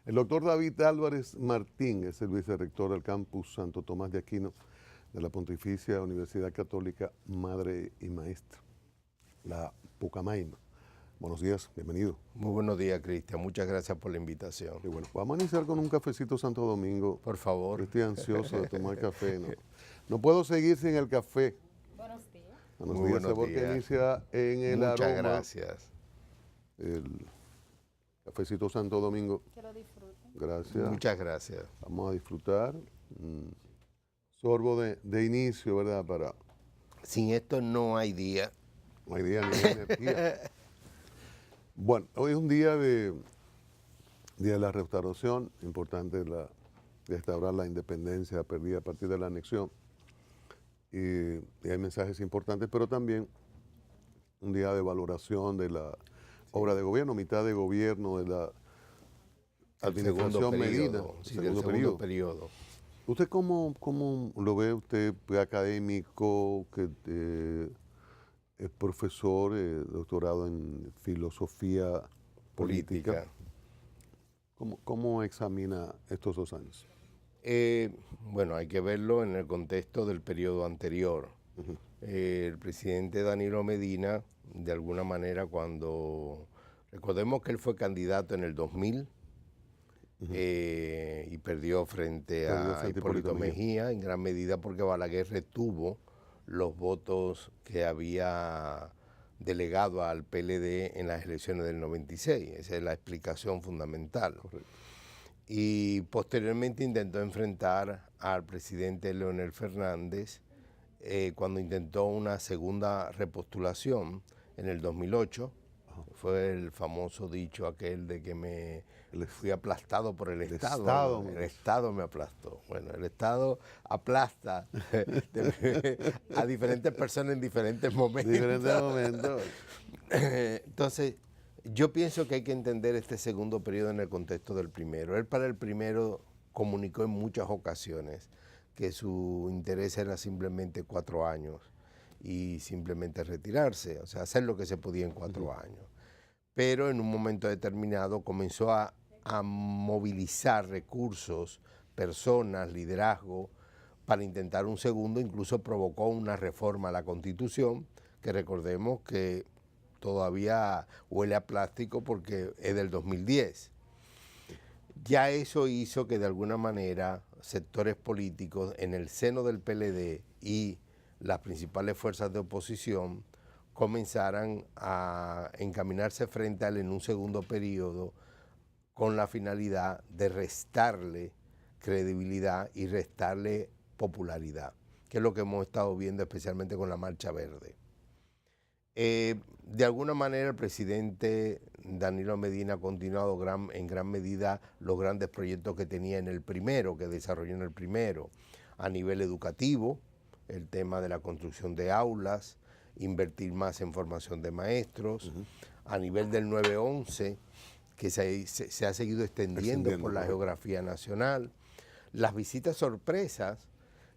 El doctor David Álvarez Martín es el vicerrector del campus Santo Tomás de Aquino de la Pontificia Universidad Católica Madre y Maestra, la Pucamaima. Buenos días, bienvenido. Muy buenos días, Cristian. Muchas gracias por la invitación. Y bueno, vamos a iniciar con un cafecito Santo Domingo. Por favor. Estoy ansioso de tomar café. No puedo seguir sin el café. Buenos días. Buenos Muy días, buenos porque días. inicia en el Muchas aroma. gracias. El cafecito Santo Domingo. Que lo disfruten. Gracias. Muchas gracias. Vamos a disfrutar. Sorbo de inicio, ¿verdad? Para Sin esto no hay día. no hay día ni hay energía. Bueno, hoy es un día de la restauración, importante restaurar la independencia perdida a partir de la anexión. Y hay mensajes importantes, pero también un día de valoración de la obra de gobierno, mitad de gobierno de la administración Medina, Sí, del segundo periodo. ¿Usted cómo lo ve usted, académico, que es profesor, doctorado en filosofía política? ¿Cómo examina estos 2 años? Bueno, hay que verlo en el contexto del periodo anterior. El presidente Danilo Medina, de alguna manera, recordemos que él fue candidato en el 2000 y perdió frente a Hipólito Mejía, en gran medida porque Balaguer retuvo los votos que había delegado al PLD en las elecciones del 96. Esa es la explicación fundamental. Correcto. Y posteriormente intentó enfrentar al presidente Leonel Fernández cuando intentó una segunda repostulación en el 2008. Fue el famoso dicho aquel de que me fui aplastado por el Estado. El Estado me aplastó. Bueno, el Estado aplasta a diferentes personas en diferentes momentos. Entonces, yo pienso que hay que entender este segundo periodo en el contexto del primero. Él para el primero comunicó en muchas ocasiones que su interés era simplemente 4 años y simplemente retirarse, o sea, hacer lo que se podía en 4 años. Pero en un momento determinado comenzó a movilizar recursos, personas, liderazgo, para intentar un segundo, incluso provocó una reforma a la Constitución, que recordemos que todavía huele a plástico porque es del 2010. Ya eso hizo que de alguna manera sectores políticos en el seno del PLD y las principales fuerzas de oposición comenzaran a encaminarse frente a él en un segundo periodo con la finalidad de restarle credibilidad y restarle popularidad, que es lo que hemos estado viendo especialmente con la Marcha Verde. De alguna manera el presidente Danilo Medina ha continuado en gran medida los grandes proyectos que tenía en el primero, que desarrolló en el primero, a nivel educativo, el tema de la construcción de aulas, invertir más en formación de maestros, a nivel del 911, que se ha seguido extendiendo por la geografía nacional, las visitas sorpresas,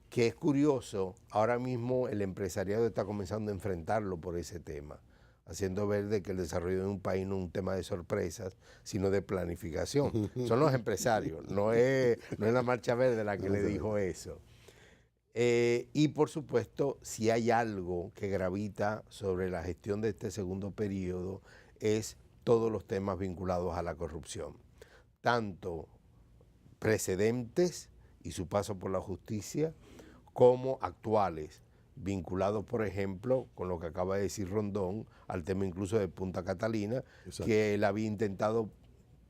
que es curioso, ahora mismo el empresariado está comenzando a enfrentarlo por ese tema, haciendo ver de que el desarrollo de un país no es un tema de sorpresas, sino de planificación. Son los empresarios, no es la Marcha Verde la que le dijo eso. Y por supuesto, si hay algo que gravita sobre la gestión de este segundo periodo, es todos los temas vinculados a la corrupción, tanto precedentes y su paso por la justicia, como actuales, vinculados, por ejemplo, con lo que acaba de decir Rondón, al tema incluso de Punta Catalina, exacto, que él había intentado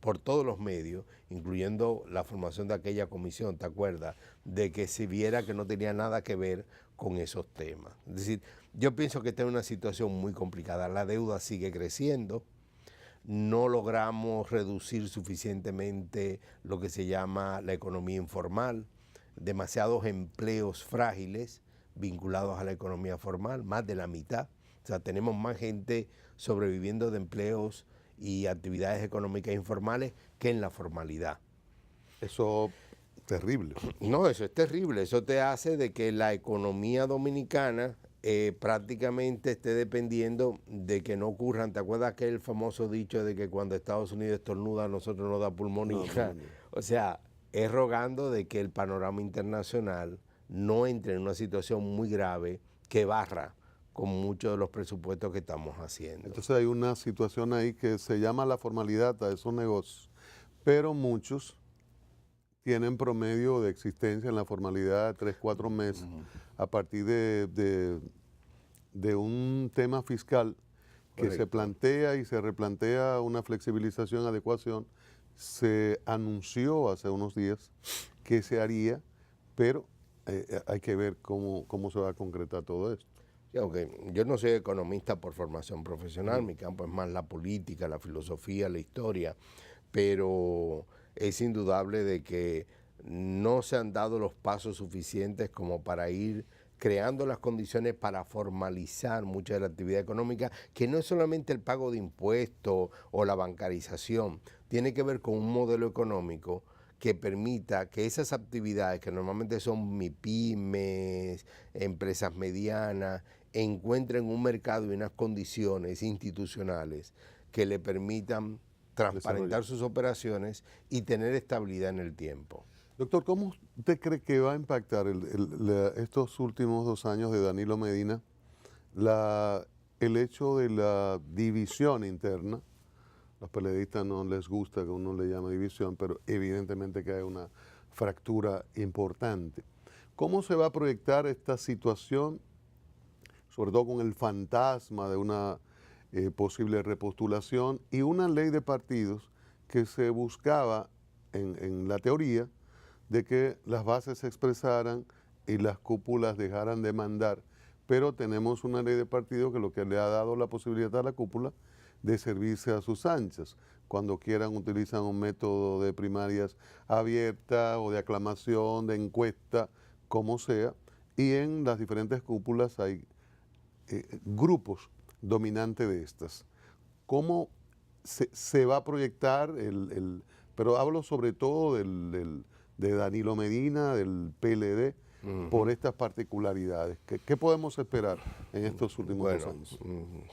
por todos los medios, incluyendo la formación de aquella comisión, ¿te acuerdas?, de que se viera que no tenía nada que ver con esos temas. Es decir, yo pienso que esta es una situación muy complicada. La deuda sigue creciendo, no logramos reducir suficientemente lo que se llama la economía informal, demasiados empleos frágiles vinculados a la economía formal, más de la mitad. O sea, tenemos más gente sobreviviendo de empleos y actividades económicas informales que en la formalidad. Eso es terrible. No, eso es terrible. Eso te hace de que la economía dominicana prácticamente esté dependiendo de que no ocurran. ¿Te acuerdas aquel famoso dicho de que cuando Estados Unidos estornuda a nosotros nos da pulmonía? No. O sea, es rogando de que el panorama internacional no entre en una situación muy grave que barra con muchos de los presupuestos que estamos haciendo. Entonces hay una situación ahí que se llama la formalidad a esos negocios, pero muchos tienen promedio de existencia en la formalidad de 3, 4 meses a partir de un tema fiscal que se Correcto. plantea y se replantea una flexibilización, adecuación. Se anunció hace unos días que se haría, pero hay que ver cómo se va a concretar todo esto. Sí, aunque yo no soy economista por formación profesional, mi campo es más la política, la filosofía, la historia, pero es indudable de que no se han dado los pasos suficientes como para ir creando las condiciones para formalizar mucha de la actividad económica, que no es solamente el pago de impuestos o la bancarización, tiene que ver con un modelo económico que permita que esas actividades que normalmente son MIPYMES, empresas medianas, encuentren un mercado y unas condiciones institucionales que le permitan transparentar sus operaciones y tener estabilidad en el tiempo. Doctor, ¿cómo usted cree que va a impactar estos últimos 2 años de Danilo Medina el hecho de la división interna? Los periodistas no les gusta que uno le llame división, pero evidentemente que hay una fractura importante. ¿Cómo se va a proyectar esta situación, sobre todo con el fantasma de una posible repostulación y una ley de partidos que se buscaba en la teoría de que las bases se expresaran y las cúpulas dejaran de mandar? Pero tenemos una ley de partidos que lo que le ha dado la posibilidad a la cúpula de servirse a sus anchas. Cuando quieran utilizan un método de primarias abierta o de aclamación, de encuesta, como sea, y en las diferentes cúpulas hay grupos dominantes de estas. ¿Cómo se va a proyectar pero hablo sobre todo de Danilo Medina, del PLD, por estas particularidades? ¿Qué podemos esperar en estos últimos 2 años?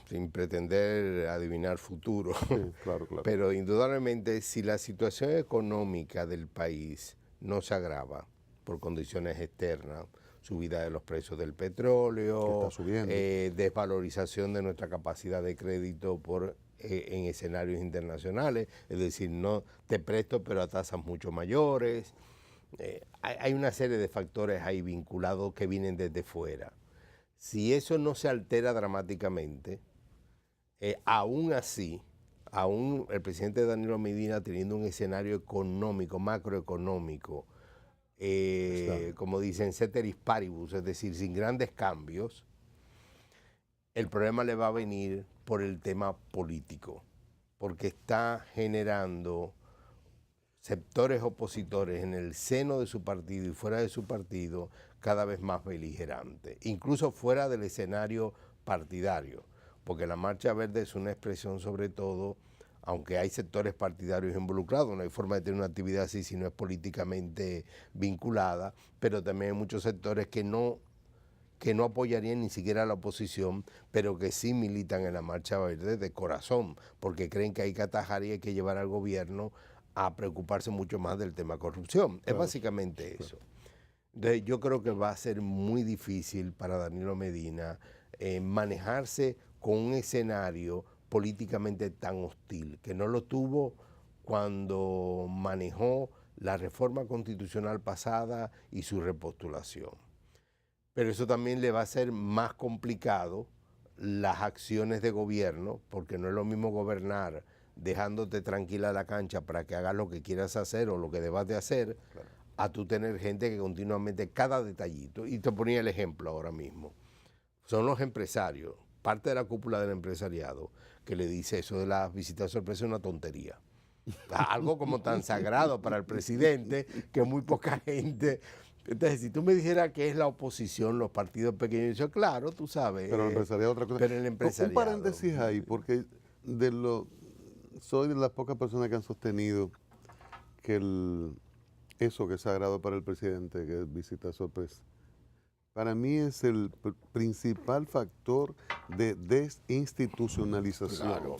Sin pretender adivinar futuro, Sí, claro. pero indudablemente si la situación económica del país no se agrava por condiciones externas, subida de los precios del petróleo, desvalorización de nuestra capacidad de crédito en escenarios internacionales, es decir, no te presto pero a tasas mucho mayores. Hay una serie de factores ahí vinculados que vienen desde fuera. Si eso no se altera dramáticamente, aún así, aún el presidente Danilo Medina teniendo un escenario económico, macroeconómico, como dicen, ceteris paribus, es decir, sin grandes cambios, el problema le va a venir por el tema político, porque está generando sectores opositores en el seno de su partido y fuera de su partido cada vez más beligerantes, incluso fuera del escenario partidario, porque la Marcha Verde es una expresión sobre todo, aunque hay sectores partidarios involucrados, no hay forma de tener una actividad así si no es políticamente vinculada, pero también hay muchos sectores que no apoyarían ni siquiera a la oposición, pero que sí militan en la Marcha Verde de corazón, porque creen que hay que atajar y hay que llevar al gobierno a preocuparse mucho más del tema corrupción. Claro. Es básicamente eso. Entonces yo creo que va a ser muy difícil para Danilo Medina manejarse con un escenario políticamente tan hostil, que no lo tuvo cuando manejó la reforma constitucional pasada y su repostulación. Pero eso también le va a ser más complicado las acciones de gobierno, porque no es lo mismo gobernar dejándote tranquila la cancha para que hagas lo que quieras hacer o lo que debas de hacer, claro, a tú tener gente que continuamente, cada detallito, y te ponía el ejemplo ahora mismo, son los empresarios, parte de la cúpula del empresariado, que le dice eso de las visitas sorpresa es una tontería. Algo como tan sagrado para el presidente que muy poca gente... Entonces, si tú me dijeras que es la oposición, los partidos pequeños, yo, claro, tú sabes. Pero el empresariado es otra cosa. Pero el empresariado... Un paréntesis ahí, porque soy de las pocas personas que han sostenido que eso que es sagrado para el presidente, que es visita sorpresa, para mí es el principal factor de desinstitucionalización. Claro,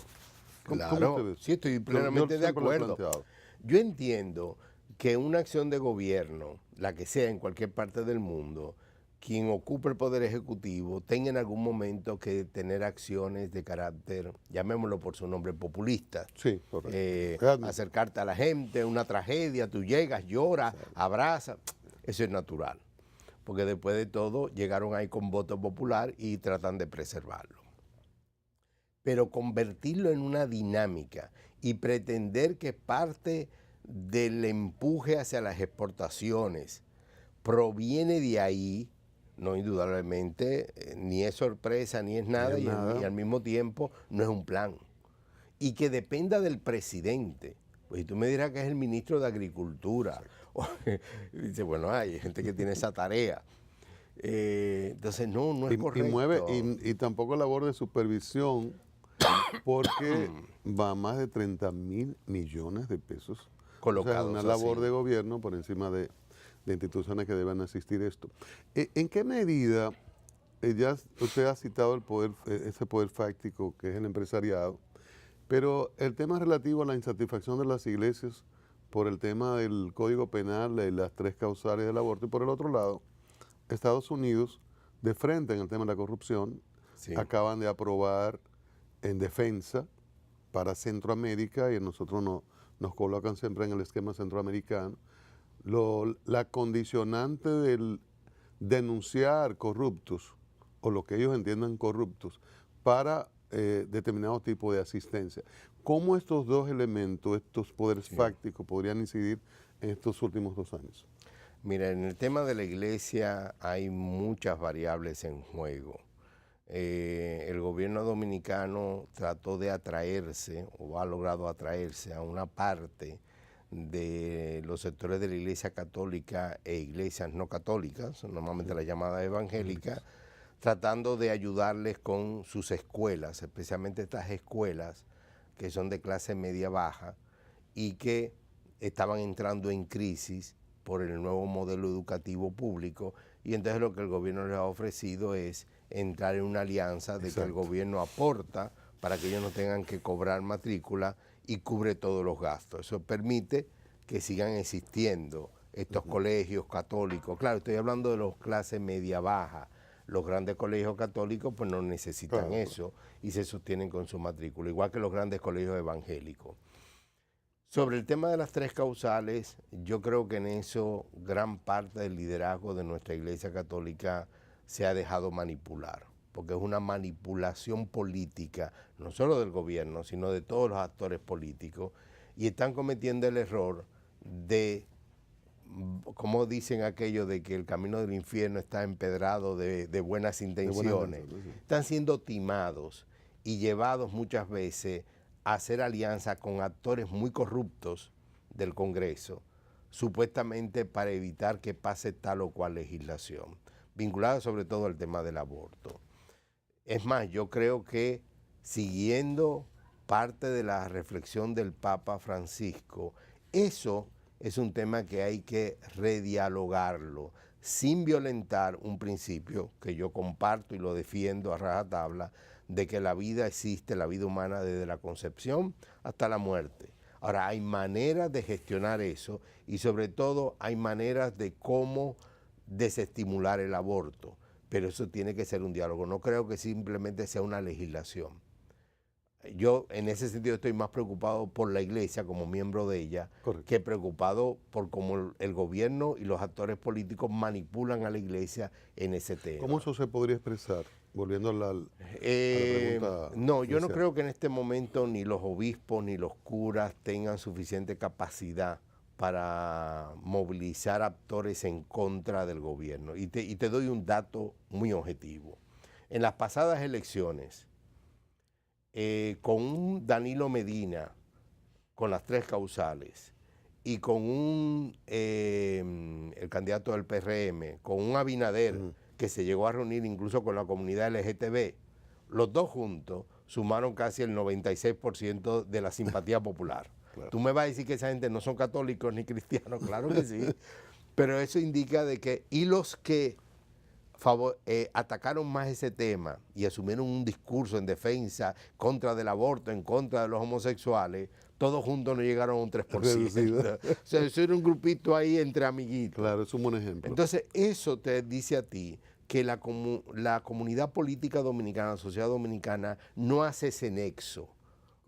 ¿Cómo claro. usted ve eso? Sí, estoy plenamente de siempre lo he acuerdo. planteado. Yo entiendo que una acción de gobierno, la que sea en cualquier parte del mundo, quien ocupe el poder ejecutivo tenga en algún momento que tener acciones de carácter, llamémoslo por su nombre, populista. Sí, correcto. Acercarte a la gente, una tragedia, tú llegas, lloras, abrazas, eso es natural. Porque después de todo llegaron ahí con voto popular y tratan de preservarlo. Pero convertirlo en una dinámica y pretender que parte del empuje hacia las exportaciones proviene de ahí, no indudablemente, ni es sorpresa, ni es nada, y al mismo tiempo no es un plan. Y que dependa del presidente. Pues si tú me dirás que es el ministro de Agricultura, dice, bueno, hay gente que tiene esa tarea. Entonces, no es correcto. Y tampoco labor de supervisión, porque va a más de 30.000 millones de pesos. Colocados, o sea, una labor de gobierno por encima de instituciones que deben asistir esto. ¿En qué medida, ya usted ha citado ese poder fáctico que es el empresariado, pero el tema relativo a la insatisfacción de las iglesias por el tema del Código Penal y las 3 causales del aborto, y por el otro lado, Estados Unidos, de frente en el tema de la corrupción, acaban de aprobar en defensa para Centroamérica, y nosotros nos colocan siempre en el esquema centroamericano, la condicionante del denunciar corruptos, o lo que ellos entiendan corruptos, para determinado tipo de asistencia. ¿Cómo estos dos elementos, estos poderes fácticos, podrían incidir en estos últimos 2 años? Mira, en el tema de la iglesia hay muchas variables en juego. El gobierno dominicano trató de atraerse, o ha logrado atraerse a una parte de los sectores de la iglesia católica e iglesias no católicas, normalmente la llamada evangélica, tratando de ayudarles con sus escuelas, especialmente estas escuelas que son de clase media baja y que estaban entrando en crisis por el nuevo modelo educativo público, y entonces lo que el gobierno les ha ofrecido es entrar en una alianza de que el gobierno aporta para que ellos no tengan que cobrar matrícula y cubre todos los gastos. Eso permite que sigan existiendo estos colegios católicos. Claro, estoy hablando de los clases media baja. Los grandes colegios católicos pues no necesitan eso y se sostienen con su matrícula, igual que los grandes colegios evangélicos. Sobre el tema de las 3 causales, yo creo que en eso gran parte del liderazgo de nuestra Iglesia Católica se ha dejado manipular, porque es una manipulación política, no solo del gobierno, sino de todos los actores políticos, y están cometiendo el error de, como dicen aquello de que el camino del infierno está empedrado de buenas intenciones, están siendo timados y llevados muchas veces a hacer alianza con actores muy corruptos del Congreso, supuestamente para evitar que pase tal o cual legislación, vinculada sobre todo al tema del aborto. Es más, yo creo que siguiendo parte de la reflexión del Papa Francisco, eso es un tema que hay que redialogarlo, sin violentar un principio que yo comparto y lo defiendo a rajatabla, de que la vida existe, la vida humana, desde la concepción hasta la muerte. Ahora, hay maneras de gestionar eso y sobre todo hay maneras de cómo desestimular el aborto, pero eso tiene que ser un diálogo. No creo que simplemente sea una legislación. Yo en ese sentido estoy más preocupado por la iglesia como miembro de ella, que preocupado por cómo el gobierno y los actores políticos manipulan a la iglesia en ese tema. ¿Cómo eso se podría expresar? Volviendo a la pregunta. No, yo no creo que en este momento ni los obispos ni los curas tengan suficiente capacidad para movilizar actores en contra del gobierno. Y te doy un dato muy objetivo. En las pasadas elecciones, con un Danilo Medina, con las 3 causales, y con el candidato del PRM, con un Abinader, que se llegó a reunir incluso con la comunidad LGTB, los dos juntos sumaron casi el 96% de la simpatía popular. Claro. Tú me vas a decir que esa gente no son católicos ni cristianos, claro que sí, pero eso indica de que, y los que atacaron más ese tema y asumieron un discurso en defensa contra del aborto, en contra de los homosexuales, todos juntos no llegaron a un 3%. O sea, eso era un grupito ahí entre amiguitos. Claro, es un buen ejemplo. Entonces, eso te dice a ti que la comunidad política dominicana, la sociedad dominicana, no hace ese nexo,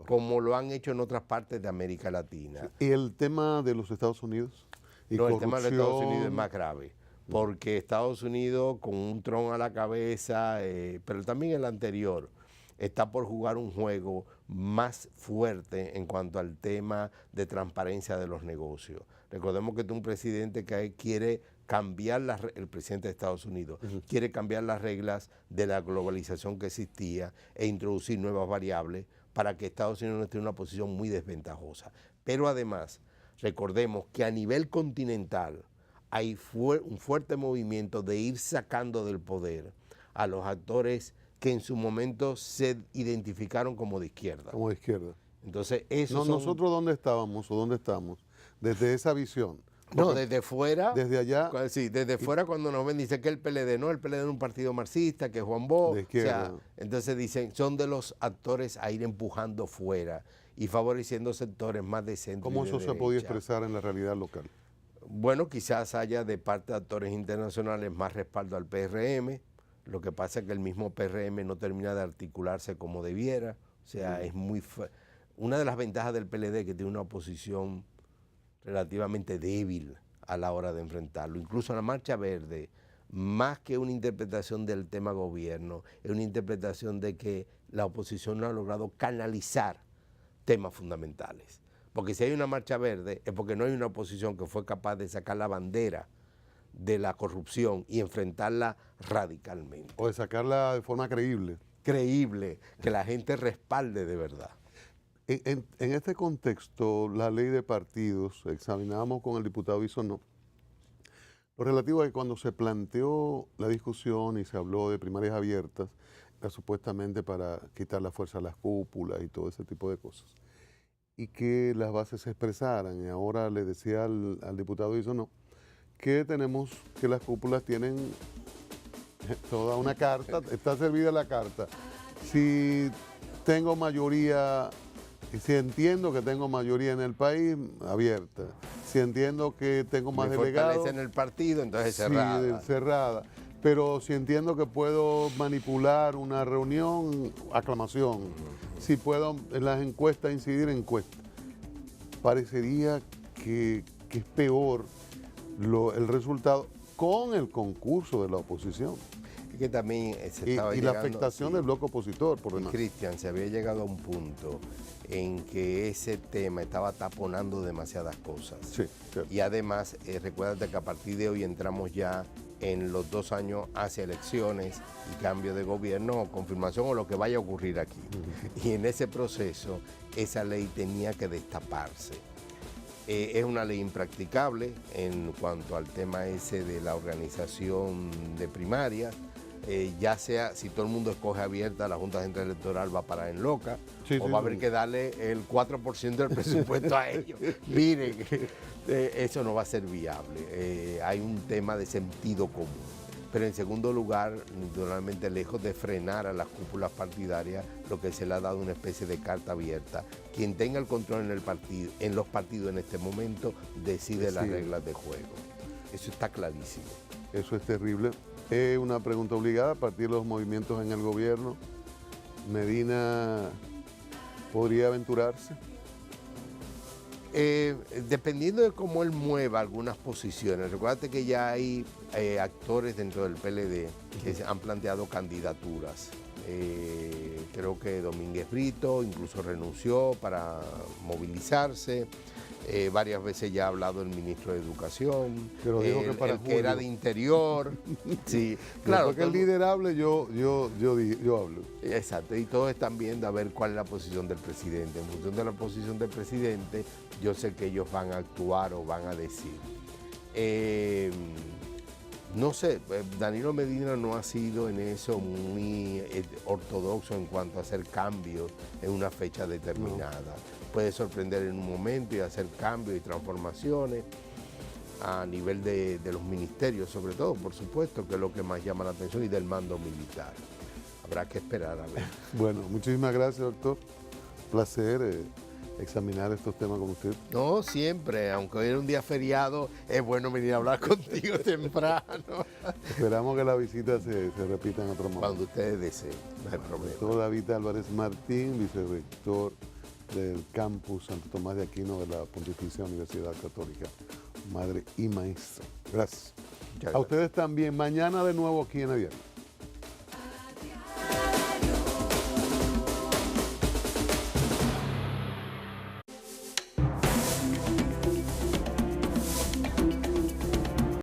como lo han hecho en otras partes de América Latina. ¿Y el tema de los Estados Unidos? No, el tema de los Estados Unidos es más grave, porque Estados Unidos, con un Trump a la cabeza, pero también el anterior, está por jugar un juego más fuerte en cuanto al tema de transparencia de los negocios. Recordemos que es un presidente que quiere cambiar el presidente de Estados Unidos, quiere cambiar las reglas de la globalización que existía e introducir nuevas variables para que Estados Unidos no esté en una posición muy desventajosa. Pero además, recordemos que a nivel continental hay un fuerte movimiento de ir sacando del poder a los actores que en su momento se identificaron como de izquierda. Como de izquierda. Entonces, eso ¿Nosotros dónde estábamos o dónde estamos? Desde esa visión. No, desde fuera. Desde allá. Sí, desde fuera cuando nos ven dice que el PLD no, el PLD es un partido marxista, que es Juan Bosch. De izquierda. O sea, entonces dicen, son de los actores a ir empujando fuera y favoreciendo sectores más de centro. ¿Cómo y de eso se derecha. podía expresar en la realidad local? Bueno, quizás haya de parte de actores internacionales más respaldo al PRM. Lo que pasa es que el mismo PRM no termina de articularse como debiera. O sea, es muy... Una de las ventajas del PLD es que tiene una oposición relativamente débil a la hora de enfrentarlo. Incluso la Marcha Verde, más que una interpretación del tema gobierno, es una interpretación de que la oposición no ha logrado canalizar temas fundamentales. Porque si hay una Marcha Verde es porque no hay una oposición que fue capaz de sacar la bandera de la corrupción y enfrentarla radicalmente. O de sacarla de forma creíble. Creíble, que la gente respalde de verdad. En este contexto, la ley de partidos, examinábamos con el diputado Bisonó, lo relativo a que cuando se planteó la discusión y se habló de primarias abiertas, era supuestamente para quitar la fuerza a las cúpulas y todo ese tipo de cosas, y que las bases se expresaran. Y ahora le decía al diputado Bisonó que tenemos, que las cúpulas tienen toda una carta, está servida la carta. Si tengo mayoría... Y si entiendo que tengo mayoría en el país, abierta. Si entiendo que tengo más delegados... en el partido, entonces sí, cerrada. cerrada. Pero si entiendo que puedo manipular una reunión, aclamación. Si puedo en las encuestas incidir, encuestas. Parecería que es peor el resultado con el concurso de la oposición. Es que también se estaba y la afectación del bloque opositor, por demás. Cristian, se había llegado a un punto en que ese tema estaba taponando demasiadas cosas. Sí, cierto. Y además, recuérdate que a partir de hoy entramos ya en los 2 años hacia elecciones y cambio de gobierno o confirmación o lo que vaya a ocurrir aquí. Y en ese proceso, esa ley tenía que destaparse. Es una ley impracticable en cuanto al tema ese de la organización de primarias. Ya sea, si todo el mundo escoge abierta, la Junta Central Electoral va a parar en loca, o va a haber que darle el 4% del presupuesto a ellos. Miren, eso no va a ser viable. Hay un tema de sentido común. Pero en segundo lugar, naturalmente, lejos de frenar a las cúpulas partidarias, lo que se le ha dado una especie de carta abierta. Quien tenga el control en los partidos en este momento, decide las reglas de juego. Eso está clarísimo. Eso es terrible. Es una pregunta obligada a partir de los movimientos en el gobierno. ¿Medina podría aventurarse? Dependiendo de cómo él mueva algunas posiciones. Recuérdate que ya hay actores dentro del PLD que han planteado candidaturas. Creo que Domínguez Brito incluso renunció para movilizarse. Varias veces ya ha hablado el ministro de Educación, pero dijo que para el que era de Interior. Sí, claro. Porque el liderable yo hablo. Exacto, y todos están viendo a ver cuál es la posición del presidente. En función de la posición del presidente, yo sé que ellos van a actuar o van a decir. No sé, Danilo Medina no ha sido en eso muy ortodoxo en cuanto a hacer cambios en una fecha determinada. Puede sorprender en un momento y hacer cambios y transformaciones. a nivel de los ministerios, sobre todo, por supuesto, que es lo que más llama la atención, y del mando militar. Habrá que esperar a ver. Bueno, muchísimas gracias, doctor. Placer examinar estos temas con usted. No, siempre, aunque hoy era un día feriado, es bueno venir a hablar contigo temprano. Esperamos que la visita se repita en otro momento. Cuando ustedes deseen, no hay problema. Doctor David Álvarez Martín, vicerrector del campus Santo Tomás de Aquino de la Pontificia Universidad Católica, madre y maestro. Gracias. Muchas A gracias. ustedes también. Mañana de nuevo aquí en Abierto.